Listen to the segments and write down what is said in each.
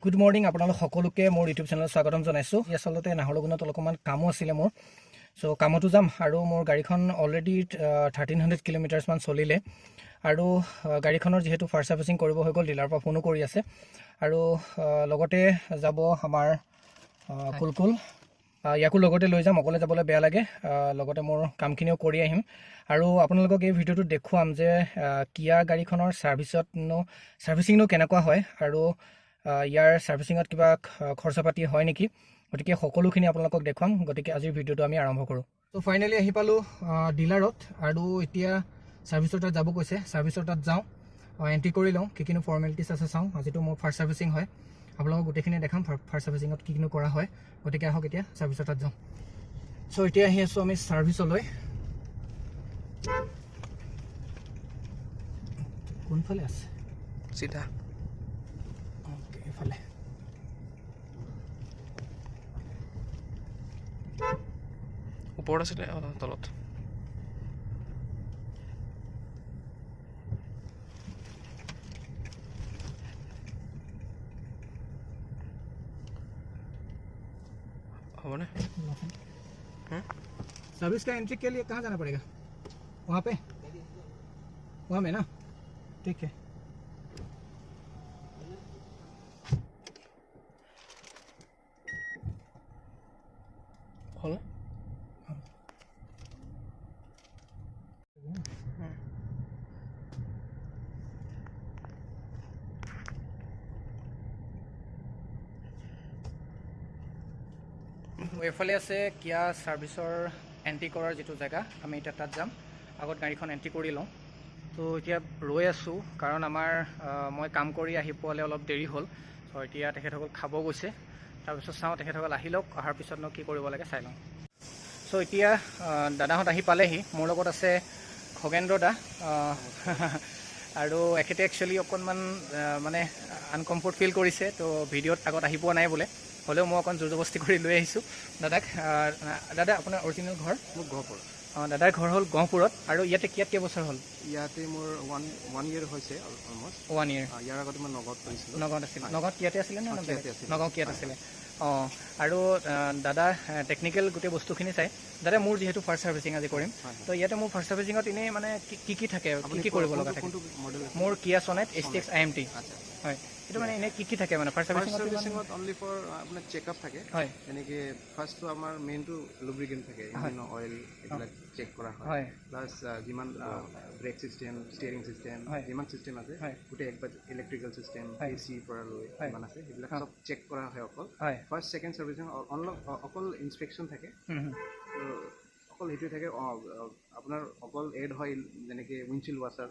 Good morning আপোনালোক সকলোকে মোৰ ইউটিউব চেনেলত স্বাগতম জনাইছোঁ। আচলতে নহ'ল অলপমান কামো আছিলে মোৰ, চ' কামতো যাম আৰু মোৰ গাড়ীখন অলৰেডি 1300 কিলোমিটাৰ্ছমান চলিলে আৰু গাড়ীখনৰ যিহেতু ফাৰ্ষ্ট ছাৰ্ভিচিং কৰিব হৈ গ'ল, ডিলাৰৰ পৰা ফোনো কৰি আছে আৰু লগতে যাব আমাৰ কুলকুল, ইয়াকো লগতে লৈ যাম, অকলে যাবলৈ বেয়া লাগে, লগতে মোৰ কামখিনিও কৰি আহিম আৰু আপোনালোকক এই ভিডিঅ'টোত দেখুৱাম যে কিয়া গাড়ীখনৰ ছাৰ্ভিচিংনো কেনেকুৱা হয় আৰু ইয়াৰ ছাৰ্ভিচিঙত কিবা খৰচা পাতি হয় নেকি, গতিকে সকলোখিনি আপোনালোকক দেখুৱাম। গতিকে আজিৰ ভিডিঅ'টো আমি আৰম্ভ কৰোঁ। ত' ফাইনেলি আহি পালোঁ ডিলাৰত আৰু এতিয়া ছাৰ্ভিচৰ তাত যাব কৈছে। ছাৰ্ভিচৰ তাত যাওঁ, এণ্ট্ৰি কৰি লওঁ, কি কিনো ফৰ্মেলিটিছ আছে চাওঁ। আজিতো মোৰ ফাৰ্ষ্ট ছাৰ্ভিচিং হয়, আপোনালোকক গোটেইখিনি দেখাম ফাৰ্ষ্ট ছাৰ্ভিচিঙত কি কিনো কৰা হয়। গতিকে আহক এতিয়া ছাৰ্ভিচৰ তাত যাওঁ। চ' এতিয়া আহি আছোঁ আমি ছাৰ্ভিচলৈ। কোনফালে আছে? চিধা এইফালে। ওপৰত আছিলে তলত। होने सर्विस का एंट्री के लिए कहाँ जाना पड़ेगा? वहाँ पे, वहाँ में ना, ठीक है। होने এইফালে আছে কিয়া ছাৰ্ভিচৰ এণ্ট্ৰি কৰাৰ যিটো জেগা, আমি এতিয়া তাত যাম। আগত গাড়ীখন এণ্ট্ৰি কৰি লওঁ। তো এতিয়া ৰৈ আছোঁ কাৰণ আমাৰ মই কাম কৰি আহি পোৱালে অলপ দেৰি হ'ল। চ' এতিয়া তেখেতসকল খাব গৈছে, তাৰপিছত চাওঁ তেখেতসকল আহি লওক, অহাৰ পিছতনো কি কৰিব লাগে চাই লওঁ। চ' এতিয়া দাদাহঁত আহি পালেহি। মোৰ লগত আছে খগেন্দ্ৰ দা আৰু এখেতে একচুৱেলি অকণমান মানে আনকমফৰ্ট ফিল কৰিছে, তো ভিডিঅ'ত আগত আহি পোৱা নাই বোলে, হ'লেও মই অকণ জোৰ জবস্তি কৰি লৈ আহিছোঁ দাদাক। দাদা আপোনাৰ অৰিজিনেল ঘৰ? মোৰ গহপুৰ। দাদাৰ ঘৰ হ'ল গহপুৰত আৰু ইয়াতে কিয়াত কেইবছৰ হ'ল? ইয়াতে মোৰ ওৱান ইয়েৰ হৈছে অলমষ্ট। 1 year। ইয়াৰ আগতে মই নগাঁৱত কৰিছিলোঁ। নগাঁৱত আছিলে? নগাঁৱত কিয়াতে আছিলে নে? নগাঁও কিয়াত আছিলে। অঁ, আৰু দাদা টেকনিকেল গোটেই বস্তুখিনি চাই। দাদা মোৰ যিহেতু ফাৰ্ষ্ট ছাৰ্ভিচিং আজি কৰিম, তো ইয়াতে মোৰ ফাৰ্ষ্ট ছাৰ্ভিচিঙত এনেই মানে কি থাকে, কি কৰিব লগা থাকে? মোৰ কিয়া চনেট HTX IMT। হয়, এইটো মানে এনেই কি থাকে মানে ফাৰ্ষ্ট ছাৰ্ভিচিঙত? অনলি ফৰ আপোনাৰ চেকআপ থাকে। হয়, যেনেকৈ ফাৰ্ষ্টটো আমাৰ মেইনটো লুব্ৰিকেণ্ট থাকে, ইঞ্জিন অইল এইবিলাক চেক কৰা হয়। প্লাছ যিমান ব্ৰেক চিষ্টেম, ষ্টিয়াৰিং চিষ্টেম, যিমান চিষ্টেম আছে গোটেই একবাৰ ইলেক্ট্ৰিকেল চিষ্টেম, AC পৰা লৈ যিমান আছে সেইবিলাক চব চেক কৰা হয় অকল। ফাৰ্ষ্ট ছেকেণ্ড ছাৰ্ভিচিং অকল ইনস্পেকশ্যন থাকে, অকল সেইটোৱে থাকে। আপোনাৰ অকল এড হয়, যেনেকৈ উইণ্ডশ্বিল্ড ৱাছাৰ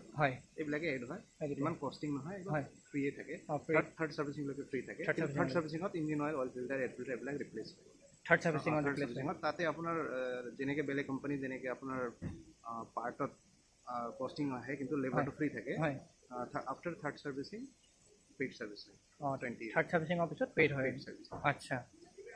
এইবিলাকে এড হয়, ইমান কষ্টিং নহয়, ফ্ৰীয়ে থাকে। থাৰ্ড ছাৰ্ভিচিংলৈকে ফ্ৰী থাকে। থাৰ্ড ছাৰ্ভিচিঙত engine oil, oil filter, air filter এইবিলাক ৰিপ্লেচ হয়। থাৰ্ড ছাৰ্ভিচিঙত তাতে আপোনাৰ যেনেকৈ বেলেগ কোম্পানী যেনেকৈ আপোনাৰ পাৰ্টত কষ্টিং আহে, কিন্তু লেবাৰটো ফ্ৰী থাকে। After third servicing paid service হয়। 20 থাৰ্ড ছাৰ্ভিচিঙৰ পিছত পেইড হয়। আচ্ছা,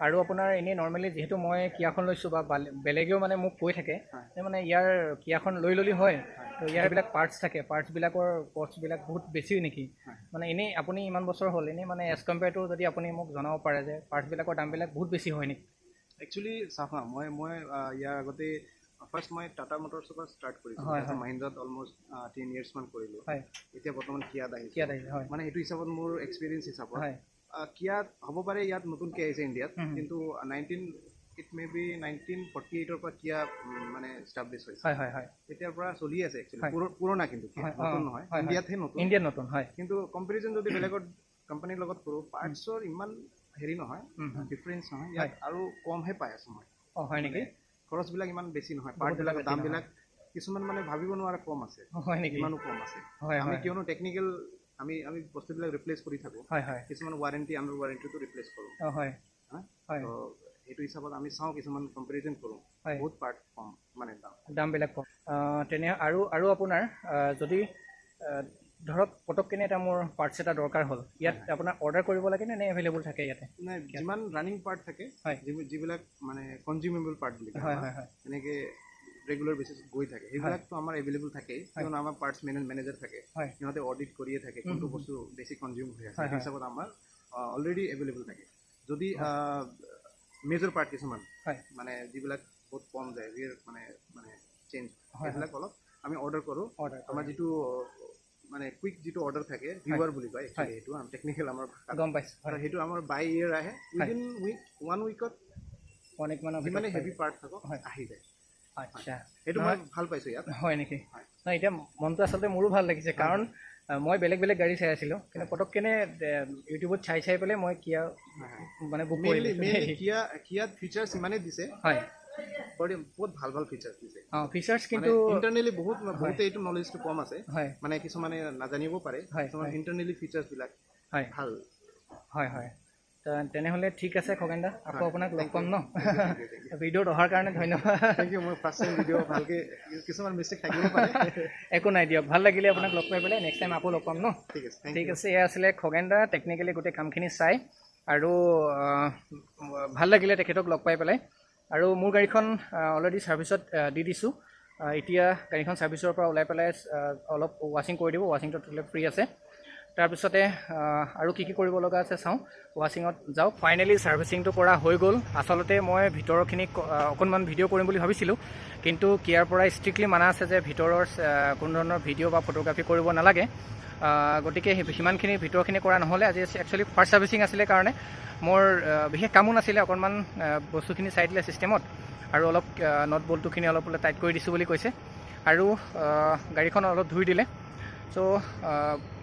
আৰু আপোনাৰ এনেই নৰ্মেলি যিহেতু মই কিয়াখন লৈছোঁ বা বেলেগেও মানে মোক কৈ থাকে যে মানে ইয়াৰ কিয়াখন লৈ ল'লি হয়, তো ইয়াৰ এইবিলাক পাৰ্টছ থাকে, পাৰ্টছবিলাকৰ কষ্টবিলাক বহুত বেছি নেকি? মানে এনেই আপুনি ইমান বছৰ হ'ল, এনেই মানে এজ কম্পেয়াৰ টু যদি আপুনি মোক জনাব পাৰে যে পাৰ্টছবিলাকৰ দামবিলাক বহুত বেছি হয় নেকি? একচুৱেলি চাওক, মই ইয়াৰ আগতে ফাৰ্ষ্ট মই টাটা মটৰ্ছৰ পৰা ষ্টাৰ্ট কৰিছোঁ। মাহিন্দ্ৰাত অলমষ্ট 10 years মান কৰিলোঁ। এতিয়া বৰ্তমান কিয়াত আহিছে। মানে সেইটো হিচাপত মোৰ এক্সপিৰিয়েঞ্চ হিচাপত কিয়াত হ'ব পাৰে ইয়াত নতুনকৈ আহিছে ইণ্ডিয়াত, কিন্তু 1948ৰ পৰা কিয়া মানে ষ্টাব্লিছ হৈছে। তেতিয়াৰ পৰা চলি আছে একচুৱেলি, পুৰণা কিন্তু নতুন নহয়, ইণ্ডিয়াতহে নতুন হয়। কিন্তু কম্পেৰিজন যদি বেলেগৰ কোম্পানীৰ লগত কৰোঁ, পাৰ্টছৰ ইমান হেৰি নহয়, ডিফাৰেঞ্চ নহয়, ইয়াত আৰু কমহে পাই আছোঁ মই। হয় নেকি? খৰচবিলাক ইমান বেছি নহয়, পাৰ্টবিলাকৰ দামবিলাক কিছুমান মানে ভাবিব নোৱাৰা কম আছে, ইমানো কম আছে। আমি কিয়নো টেকনিকেল আমি বস্তুবিলাক ৰিপ্লেচ কৰি থাকোঁ, কিছুমান ৱাৰেণ্টি আণ্ডাৰ ৱাৰেণ্টিটো ৰিপ্লেচ কৰোঁ। তো সেইটো হিচাপত আমি চাওঁ, কিছুমান কম্পেৰিজন কৰোঁ, বহুত পাৰ্ট কম, মানে দামবিলাক কম। তেনে আৰু আপোনাৰ যদি ধৰক পটককেনে এটা মোৰ পাৰ্টছ এটা দৰকাৰ হ'ল, ইয়াত আপোনাৰ অৰ্ডাৰ কৰিব লাগে নে এভেইলেবল থাকে ইয়াতে? নাই, যিমান ৰানিং পাৰ্ট থাকে, যিবিলাক মানে কনজিউমেবল পাৰ্ট বুলি কয়, এনেকৈ ৰেগুলাৰ বেচিছত গৈ থাকে, সেইবিলাকতো আমাৰ এভেইলেবল থাকেই, কিয়নো আমাৰ পাৰ্টছ মেনেজাৰ থাকে, সিহঁতে অডিট কৰিয়ে থাকে কোনটো বস্তু বেছি কনজিউম হৈ আছে, সেই হিচাপত আমাৰ অলৰেডি এভেইলেবল থাকে যদি মেজৰ পাৰ্ট কিছুমান হয় মানে যিবিলাক বহুত কম যায় মানে মানে চেঞ্জ সেইবিলাক অলপ আমি অৰ্ডাৰ কৰোঁ আমাৰ যিটো মানে কুইক যিটো অৰ্ডাৰ থাকে ভিউৱাৰ বুলি কয় একচুৱেলি সেইটো টেকনিকেল আমাৰ গম পাইছোঁ সেইটো আমাৰ বাই ইয়েৰ আহে উইদিন ওৱান উইকত যিমানে হেভি পাৰ্ট থাকক আহি যায় আচ্ছা সেইটো মই ভাল পাইছোঁ ইয়াত হয় নেকি নাই এতিয়া মনটো আচলতে মোৰো ভাল লাগিছে কাৰণ মই বেলেগ বেলেগ গাড়ী চাই আছিলোঁ কিন্তু পটককেনে ইউটিউবত চাই পেলাই মই কিয়া মানে বুক কৰিলোঁ কিয়াত ফিচাৰ্ছ ইমানেই দিছে হয় বহুত ভাল ভাল ফিচাৰ্ছ দিছে ফিচাৰ্ছ কিন্তু ইণ্টাৰনেলি বহুতে এইটো নলেজটো কম আছে মানে কিছুমানে নাজানিব পাৰে কিছুমান ইণ্টাৰনেলি ফিচাৰ্ছবিলাক ভাল হয় হয় তেনেহ'লে ঠিক আছে খগেন দা আকৌ আপোনাক লগ পাম ন ভিডিঅ'ত অহাৰ কাৰণে ধন্যবাদ থেংক ইউ মই ফাৰ্ষ্ট টাইম ভিডিঅ' ভালকৈ কিছুমান মিষ্টেক থাকিব পাৰে একো নাই দিয়ক ভাল লাগিলে আপোনাক লগ পাই পেলাই নেক্সট টাইম আকৌ লগ পাম ন ঠিক আছে এয়া আছিলে খগেন দা টেকনিকেলি গোটেই কামখিনি চাই আৰু ভাল লাগিলে তেখেতক লগ পাই পেলাই আৰু মোৰ গাড়ীখন অলৰেডি ছাৰ্ভিচত দি দিছোঁ এতিয়া গাড়ীখন ছাৰ্ভিচৰ পৰা ওলাই পেলাই অলপ ৱাশ্বিং কৰি দিব ৱাশ্বিংটো ফ্ৰী আছে তাৰপিছতে আৰু কি কৰিব লগা আছে চাওঁ ৱাশ্বিঙত যাওঁ ফাইনেলি ছাৰ্ভিচিংটো কৰা হৈ গ'ল আচলতে মই ভিতৰৰখিনি অকণমান ভিডিঅ' কৰিম বুলি ভাবিছিলোঁ কিন্তু কিয়াৰ পৰা ষ্ট্ৰিক্টলি মানা আছে যে ভিতৰৰ কোনো ধৰণৰ ভিডিঅ' বা ফটোগ্ৰাফী কৰিব নালাগে গতিকে সিমানখিনি ভিতৰখিনি কৰা নহ'লে আজি একচুৱেলি ফাৰ্ষ্ট ছাৰ্ভিচিং আছিলে কাৰণে মোৰ বিশেষ কামো নাছিলে অকণমান বস্তুখিনি চাই দিলে ছিষ্টেমত আৰু অলপ নট বল্টুখিনি অলপ টাইট কৰি দিছোঁ বুলি কৈছে আৰু গাড়ীখন অলপ ধুই দিলে চ'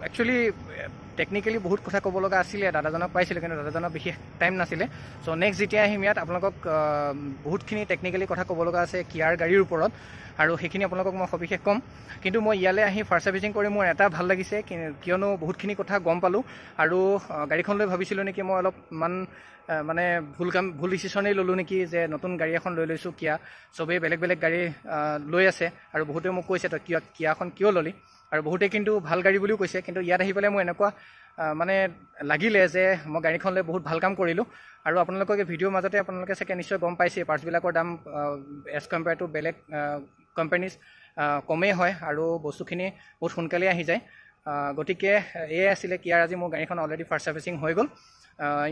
একচুৱেলি টেকনিকেলি বহুত কথা ক'ব লগা আছিলে দাদাজনক পাইছিলোঁ কিন্তু দাদাজনৰ বিশেষ টাইম নাছিলে চ' নেক্সট যেতিয়া আহিম ইয়াত আপোনালোকক বহুতখিনি টেকনিকেলি কথা ক'ব লগা আছে কিয়াৰ গাড়ীৰ ওপৰত আৰু সেইখিনি আপোনালোকক মই সবিশেষ ক'ম কিন্তু মই ইয়ালৈ আহি ফাৰ্ষ্ট ছাৰ্ভিচিং কৰি মোৰ এটা ভাল লাগিছে কিয়নো বহুতখিনি কথা গম পালোঁ আৰু গাড়ীখন লৈ ভাবিছিলোঁ নেকি মই অলপমান মানে ভুল ডিচিশ্যনেই ল'লোঁ নেকি যে নতুন গাড়ী এখন লৈ লৈছোঁ কিয়া চবেই বেলেগ বেলেগ গাড়ী লৈ আছে আৰু বহুতে মোক কৈছে তই কিয়াখন কিয় ল'লি আৰু বহুতে কিন্তু ভাল গাড়ী বুলিও কৈছে কিন্তু ইয়াত আহি পেলাই মোৰ এনেকুৱা মানে লাগিলে যে মই গাড়ীখন লৈ বহুত ভাল কাম কৰিলোঁ আৰু আপোনালোকে ভিডিঅ'ৰ মাজতে আপোনালোকে চাগে নিশ্চয় গম পাইছে পাৰ্টছবিলাকৰ দাম এজ কম্পেয়াৰ টু বেলেগ কোম্পানীজ কমেই হয় আৰু বস্তুখিনি বহুত সোনকালে আহি যায় গতিকে এয়াই আছিলে কিয়াৰ আজি মোৰ গাড়ীখন অলৰেডি ফাৰ্ষ্ট ছাৰ্ভিচিং হৈ গ'ল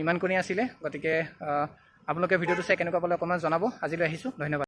ইমানখিনি আছিলে গতিকে আপোনালোকে ভিডিঅ'টো চাই কেনেকুৱা পালে অকণমান জনাব আজিলৈ আহিছোঁ ধন্যবাদ